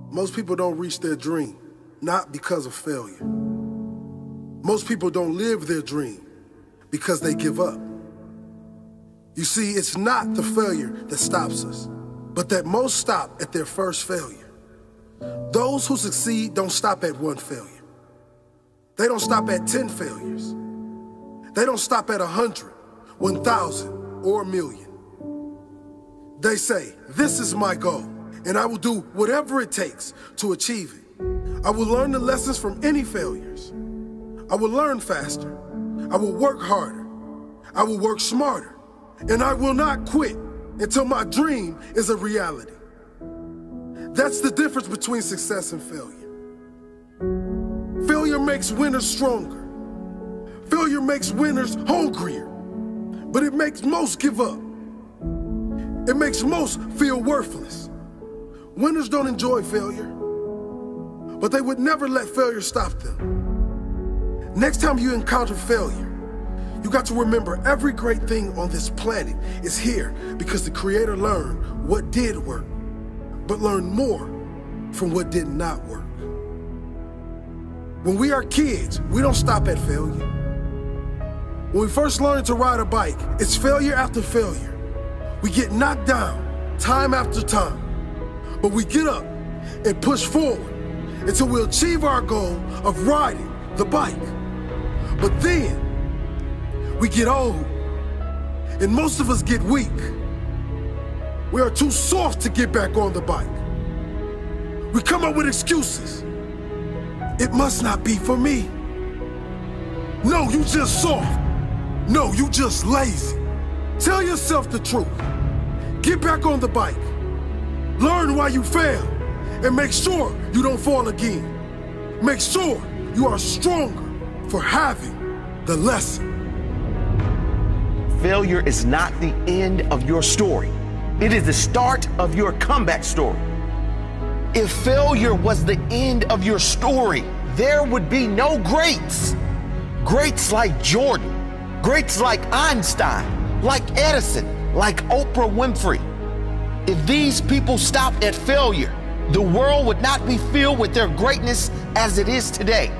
Most people don't reach their dream, not because of failure. Most people don't live their dream because they give up. You see, it's not the failure that stops us, but that most stop at their first failure. Those who succeed don't stop at one failure. They don't stop at 10 failures. They don't stop at 100, 1,000, or 1,000,000. They say, this is my goal, and I will do whatever it takes to achieve it. I will learn the lessons from any failures. I will learn faster. I will work harder. I will work smarter. And I will not quit until my dream is a reality. That's the difference between success and failure. Failure makes winners stronger. Failure makes winners hungrier. But it makes most give up. It makes most feel worthless. Winners don't enjoy failure, but they would never let failure stop them. Next time you encounter failure, you got to remember every great thing on this planet is here because the Creator learned what did work, but learned more from what did not work. When we are kids, we don't stop at failure. When we first learn to ride a bike, it's failure after failure. We get knocked down time after time, but we get up and push forward until we achieve our goal of riding the bike. But then we get old, and most of us get weak. We are too soft to get back on the bike. We come up with excuses. It must not be for me. No, you just soft. No, you just lazy. Tell yourself the truth. Get back on the bike. Learn why you failed, and make sure you don't fall again. Make sure you are stronger for having the lesson. Failure is not the end of your story. It is the start of your comeback story. If failure was the end of your story, there would be no greats. Greats like Jordan, greats like Einstein, like Edison, like Oprah Winfrey. If these people stopped at failure, the world would not be filled with their greatness as it is today.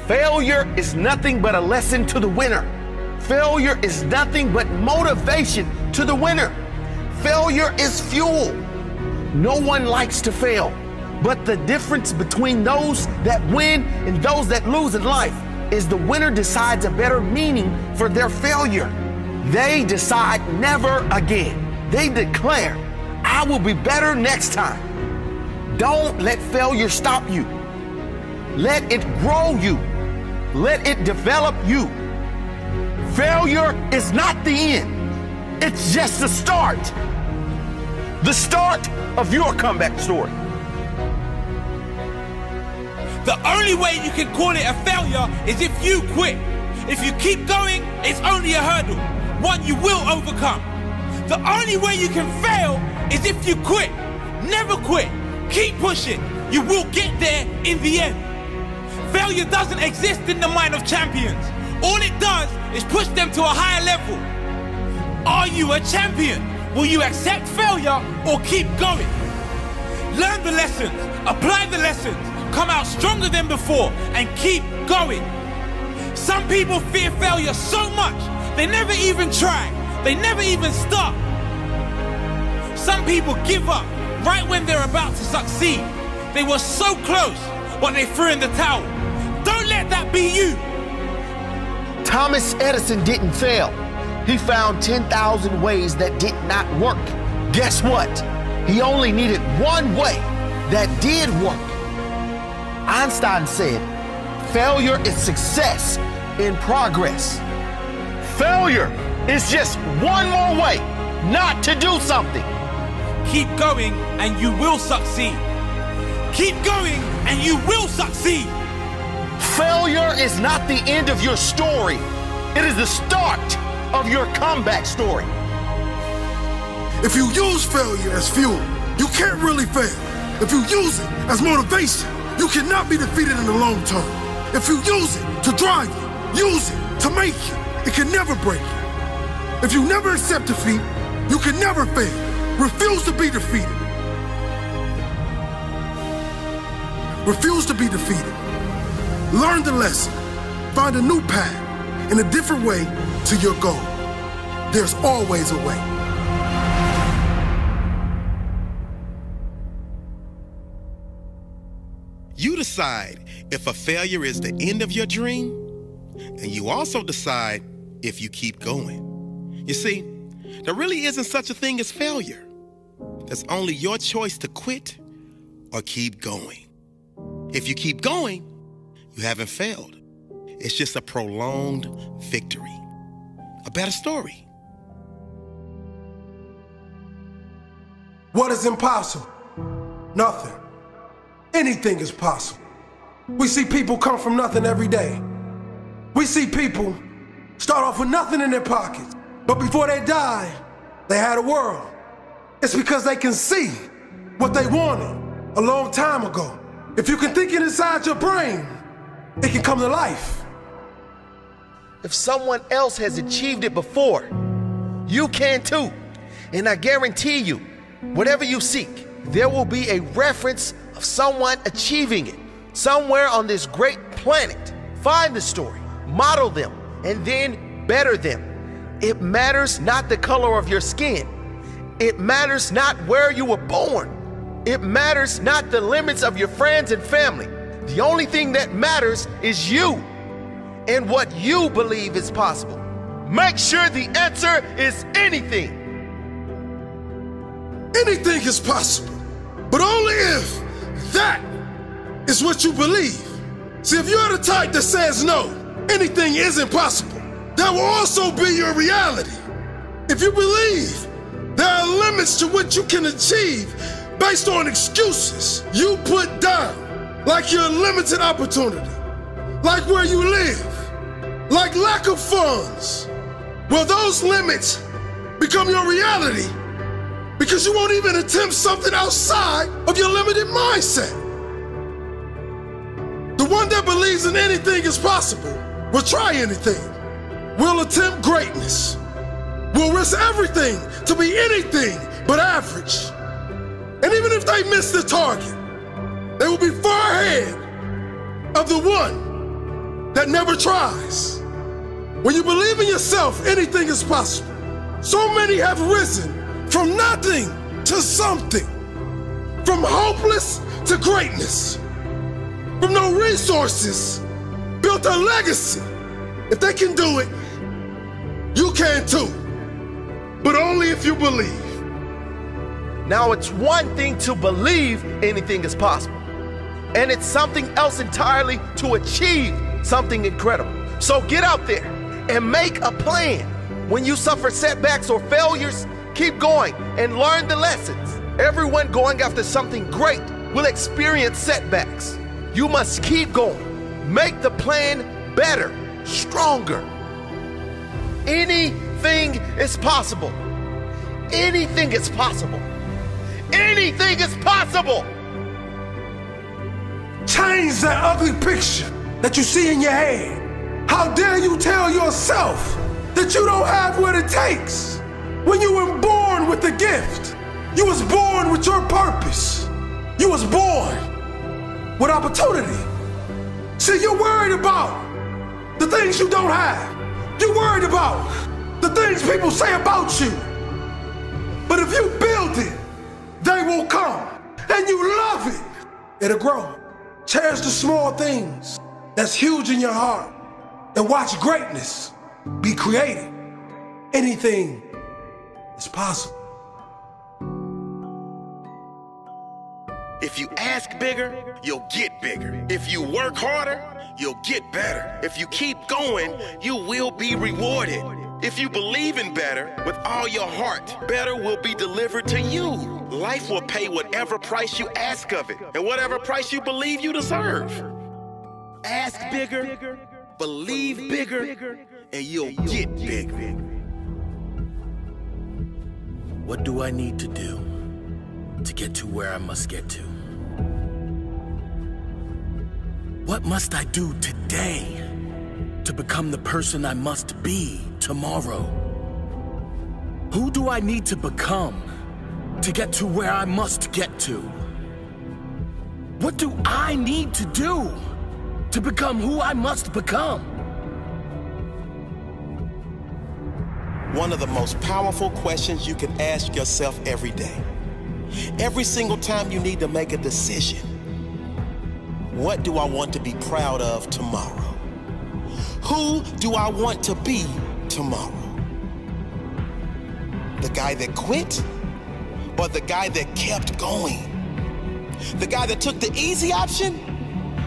Failure is nothing but a lesson to the winner. Failure is nothing but motivation to the winner. Failure is fuel. No one likes to fail, but the difference between those that win and those that lose in life is the winner decides a better meaning for their failure. They decide never again. They declare, I will be better next time. Don't let failure stop you. Let it grow you. Let it develop you. Failure is not the end. It's just the start. The start of your comeback story. The only way you can call it a failure is if you quit. If you keep going, it's only a hurdle, one you will overcome. The only way you can fail is if you quit. Never quit. Keep pushing. You will get there in the end. Failure doesn't exist in the mind of champions. All it does is push them to a higher level. Are you a champion? Will you accept failure or keep going? Learn the lessons, apply the lessons, come out stronger than before, and keep going. Some people fear failure so much, they never even try. They never even start. Some people give up right when they're about to succeed. They were so close, but they threw in the towel. Don't let that be you. Thomas Edison didn't fail. He found 10,000 ways that did not work. Guess what? He only needed one way that did work. Einstein said, failure is success in progress. Failure is just one more way not to do something. Keep going and you will succeed. Keep going and you will succeed. Failure is not the end of your story. It is the start of your comeback story. If you use failure as fuel, you can't really fail. If you use it as motivation, you cannot be defeated in the long term. If you use it to drive you, use it to make you, it can never break you. If you never accept defeat, you can never fail. Refuse to be defeated. Refuse to be defeated. Learn the lesson. Find a new path and a different way to your goal. There's always a way. You decide if a failure is the end of your dream, and you also decide if you keep going. You see, there really isn't such a thing as failure. There's only your choice to quit or keep going. If you keep going, you haven't failed. It's just a prolonged victory. A better story. What is impossible? Nothing. Anything is possible. We see people come from nothing every day. We see people start off with nothing in their pockets, but before they die, they had a world. It's because they can see what they wanted a long time ago. If you can think it inside your brain, it can come to life. If someone else has achieved it before, you can too. And I guarantee you, whatever you seek, there will be a reference of someone achieving it somewhere on this great planet. Find the story, model them, and then better them. It matters not the color of your skin. It matters not where you were born. It matters not the limits of your friends and family. The only thing that matters is you and what you believe is possible. Make sure the answer is anything. Anything is possible, but only if that is what you believe. See, if you're the type that says no, anything isn't possible, that will also be your reality. If you believe there are limits to what you can achieve based on excuses you put down, like your limited opportunity, like where you live, like lack of funds, well, those limits become your reality because you won't even attempt something outside of your limited mindset. The one that believes in anything is possible will try anything, will attempt greatness, will risk everything to be anything but average. And even if they miss the target, they will be far ahead of the one that never tries. When you believe in yourself, anything is possible. So many have risen from nothing to something, from hopeless to greatness, from no resources, built a legacy. If they can do it, you can too, but only if you believe. Now, it's one thing to believe anything is possible, and it's something else entirely to achieve something incredible. So get out there and make a plan. When you suffer setbacks or failures, keep going and learn the lessons. Everyone going after something great will experience setbacks. You must keep going. Make the plan better, stronger. Anything is possible. Anything is possible. Anything is possible. Change that ugly picture that you see in your head. How dare you tell yourself that you don't have what it takes when you were born with a gift. You was born with your purpose. You was born with opportunity. See, you're worried about the things you don't have. You're worried about the things people say about you. But if you build it, they will come. And you love it, it'll grow. Cherish the small things that's huge in your heart and watch greatness be created. Anything is possible. If you ask bigger, you'll get bigger. If you work harder, you'll get better. If you keep going, you will be rewarded. If you believe in better with all your heart, better will be delivered to you. Life will pay whatever price you ask of it and whatever price you believe you deserve. Ask bigger, believe bigger, and you'll get bigger. What do I need to do to get to where I must get to? What must I do today to become the person I must be tomorrow? Who do I need to become to get to where I must get to? What do I need to do to become who I must become? One of the most powerful questions you can ask yourself every day. Every single time you need to make a decision. What do I want to be proud of tomorrow? Who do I want to be tomorrow? The guy that quit or the guy that kept going? The guy that took the easy option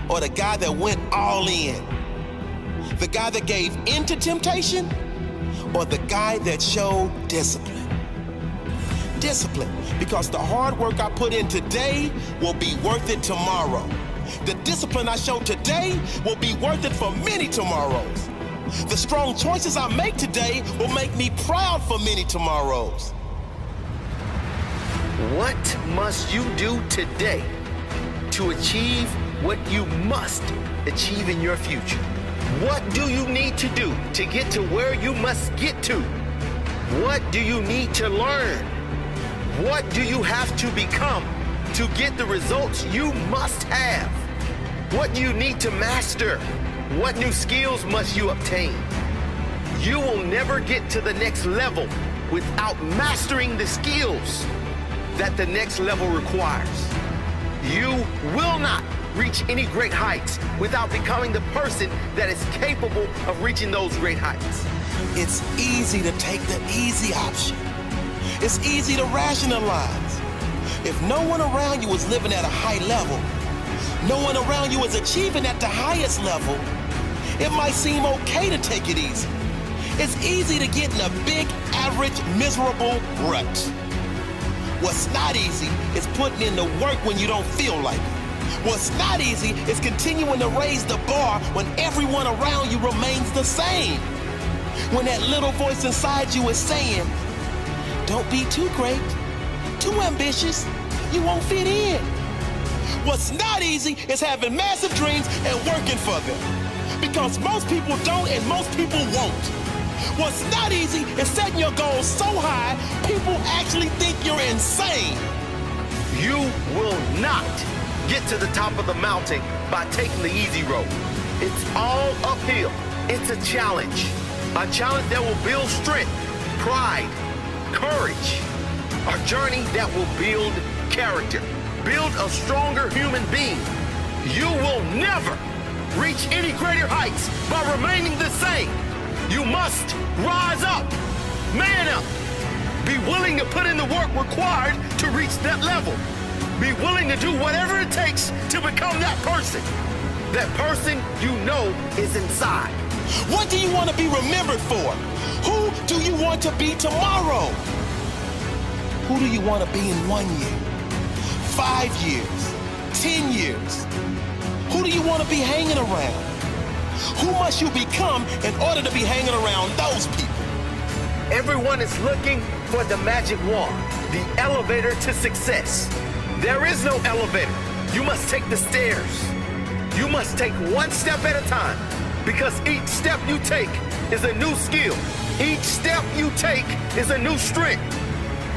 or the guy that went all in? The guy that gave in to temptation or the guy that showed discipline? Discipline, because the hard work I put in today will be worth it tomorrow. The discipline I show today will be worth it for many tomorrows. The strong choices I make today will make me proud for many tomorrows. What must you do today to achieve what you must achieve in your future? What do you need to do to get to where you must get to? What do you need to learn? What do you have to become to get the results you must have? What do you need to master? What new skills must you obtain? You will never get to the next level without mastering the skills that the next level requires. You will not reach any great heights without becoming the person that is capable of reaching those great heights. It's easy to take the easy option. It's easy to rationalize. If no one around you is living at a high level, no one around you is achieving at the highest level, it might seem okay to take it easy. It's easy to get in a big, average, miserable rut. What's not easy is putting in the work when you don't feel like it. What's not easy is continuing to raise the bar when everyone around you remains the same. When that little voice inside you is saying, don't be too great, too ambitious, you won't fit in. What's not easy is having massive dreams and working for them. Because most people don't and most people won't. What's not easy is setting your goals so high, people actually think you're insane. You will not get to the top of the mountain by taking the easy road. It's all uphill. It's a challenge that will build strength, pride, courage, a journey that will build character, build a stronger human being. You will never reach any greater heights by remaining the same. You must rise up, man up, be willing to put in the work required to reach that level. Be willing to do whatever it takes to become that person. That person you know is inside. What do you want to be remembered for? Who do you want to be tomorrow? Who do you want to be in 1 year, 5 years, 10 years? Who do you want to be hanging around? Who must you become in order to be hanging around those people? Everyone is looking for the magic wand, the elevator to success. There is no elevator. You must take the stairs. You must take one step at a time, because each step you take is a new skill. Each step you take is a new strength,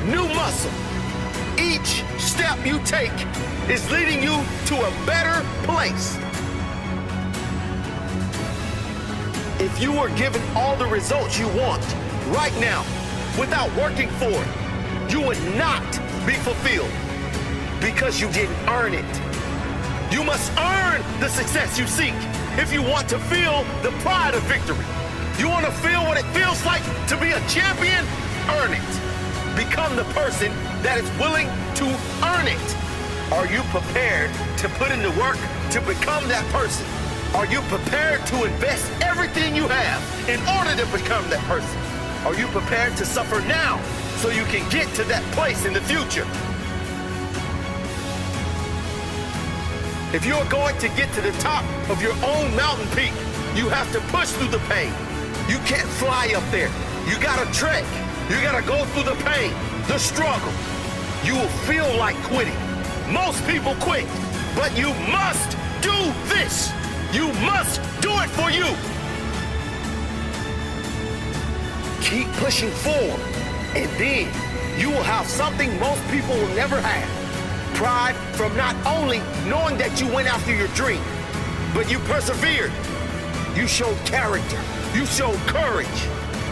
new muscle. Each step you take is leading you to a better place. If you were given all the results you want right now without working for it, you would not be fulfilled because you didn't earn it. You must earn the success you seek if you want to feel the pride of victory. You want to feel what it feels like to be a champion? Earn it. Become the person that is willing to earn it. Are you prepared to put in the work to become that person? Are you prepared to invest everything you have in order to become that person? Are you prepared to suffer now so you can get to that place in the future? If you're going to get to the top of your own mountain peak, you have to push through the pain. You can't fly up there. You gotta trek. You gotta go through the pain, the struggle. You will feel like quitting. Most people quit, but you must do this. You must do it for you. Keep pushing forward, and then you will have something most people will never have. Pride from not only knowing that you went after your dream, but you persevered. You showed character. You showed courage.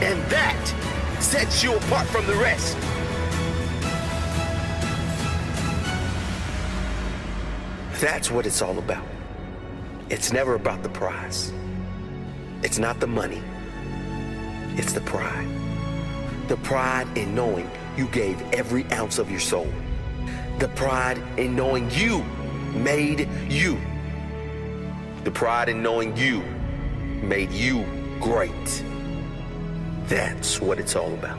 And that sets you apart from the rest. That's what it's all about. It's never about the prize. It's not the money. It's the pride. The pride in knowing you gave every ounce of your soul. The pride in knowing you made you. The pride in knowing you made you great. That's what it's all about.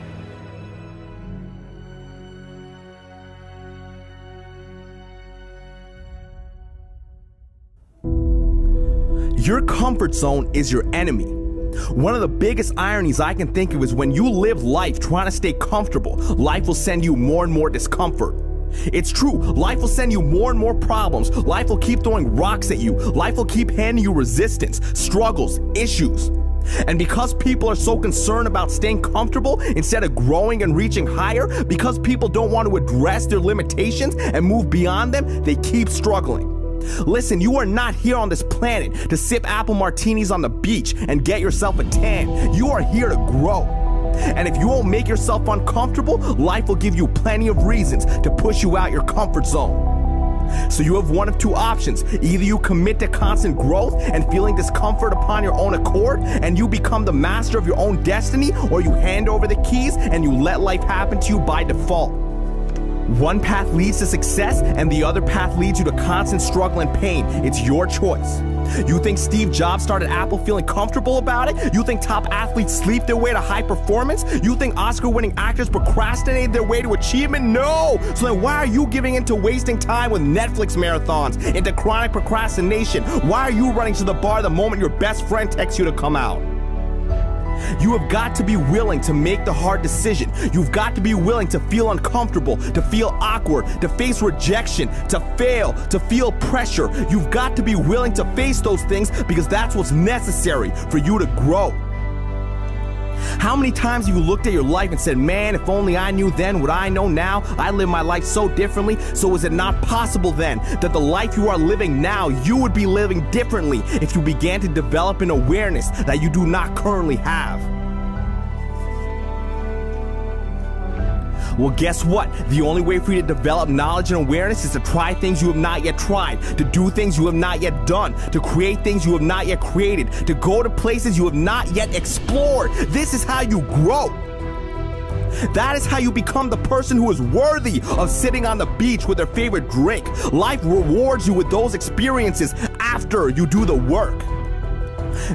Your comfort zone is your enemy. One of the biggest ironies I can think of is when you live life trying to stay comfortable, life will send you more and more discomfort. It's true, life will send you more and more problems. Life will keep throwing rocks at you. Life will keep handing you resistance, struggles, issues. And because people are so concerned about staying comfortable instead of growing and reaching higher, because people don't want to address their limitations and move beyond them, they keep struggling. Listen, you are not here on this planet to sip apple martinis on the beach and get yourself a tan. You are here to grow. And if you won't make yourself uncomfortable, life will give you plenty of reasons to push you out your comfort zone. So you have one of two options. Either you commit to constant growth and feeling discomfort upon your own accord, and you become the master of your own destiny, or you hand over the keys and you let life happen to you by default. One path leads to success and the other path leads you to constant struggle and pain. It's your choice. You think Steve Jobs started Apple feeling comfortable about it? You think top athletes sleep their way to high performance? You think Oscar-winning actors procrastinated their way to achievement? No! So then why are you giving into wasting time with Netflix marathons, into chronic procrastination? Why are you running to the bar the moment your best friend texts you to come out? You have got to be willing to make the hard decision. You've got to be willing to feel uncomfortable, to feel awkward, to face rejection, to fail, to feel pressure. You've got to be willing to face those things because that's what's necessary for you to grow. How many times have you looked at your life and said, man, if only I knew then what I know now, I live my life so differently, so is it not possible then that the life you are living now, you would be living differently if you began to develop an awareness that you do not currently have? Well, guess what? The only way for you to develop knowledge and awareness is to try things you have not yet tried, to do things you have not yet done, to create things you have not yet created, to go to places you have not yet explored. This is how you grow. That is how you become the person who is worthy of sitting on the beach with their favorite drink. Life rewards you with those experiences after you do the work.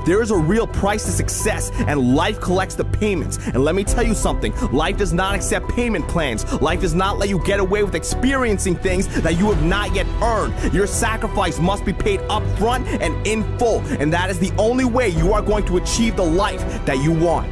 There is a real price to success, and life collects the payments. And let me tell you something, life does not accept payment plans. Life does not let you get away with experiencing things that you have not yet earned. Your sacrifice must be paid up front and in full, and that is the only way you are going to achieve the life that you want.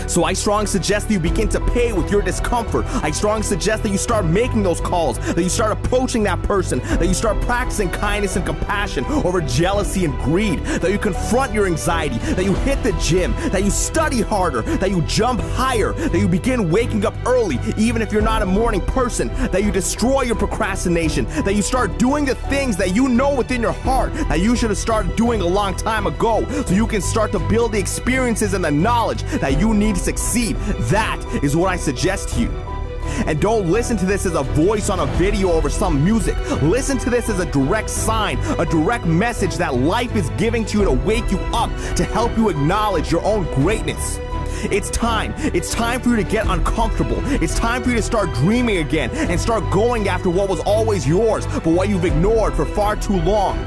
So I strongly suggest that you begin to pay with your discomfort. I strongly suggest that you start making those calls, that you start approaching that person, that you start practicing kindness and compassion over jealousy and greed, that you confront your anxiety, that you hit the gym, that you study harder, that you jump higher, that you begin waking up early, even if you're not a morning person, that you destroy your procrastination, that you start doing the things that you know within your heart that you should have started doing a long time ago, so you can start to build the experiences and the knowledge that you need to succeed. That is what I suggest to you. And don't listen to this as a voice on a video over some music. Listen to this as a direct sign, a direct message that life is giving to you to wake you up, to help you acknowledge your own greatness. It's time. It's time for you to get uncomfortable. It's time for you to start dreaming again and start going after what was always yours, but what you've ignored for far too long.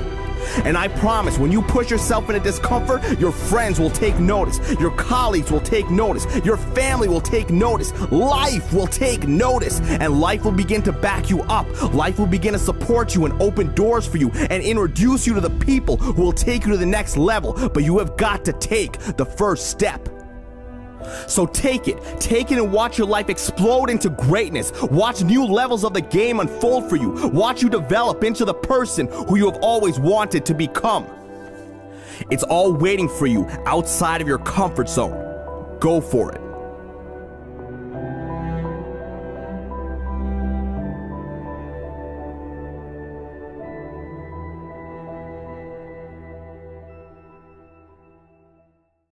And I promise, when you push yourself into discomfort, your friends will take notice, your colleagues will take notice, your family will take notice, life will take notice, and life will begin to back you up. Life will begin to support you and open doors for you and introduce you to the people who will take you to the next level, but you have got to take the first step. So take it and watch your life explode into greatness. Watch new levels of the game unfold for you. Watch you develop into the person who you have always wanted to become. It's all waiting for you outside of your comfort zone. Go for it.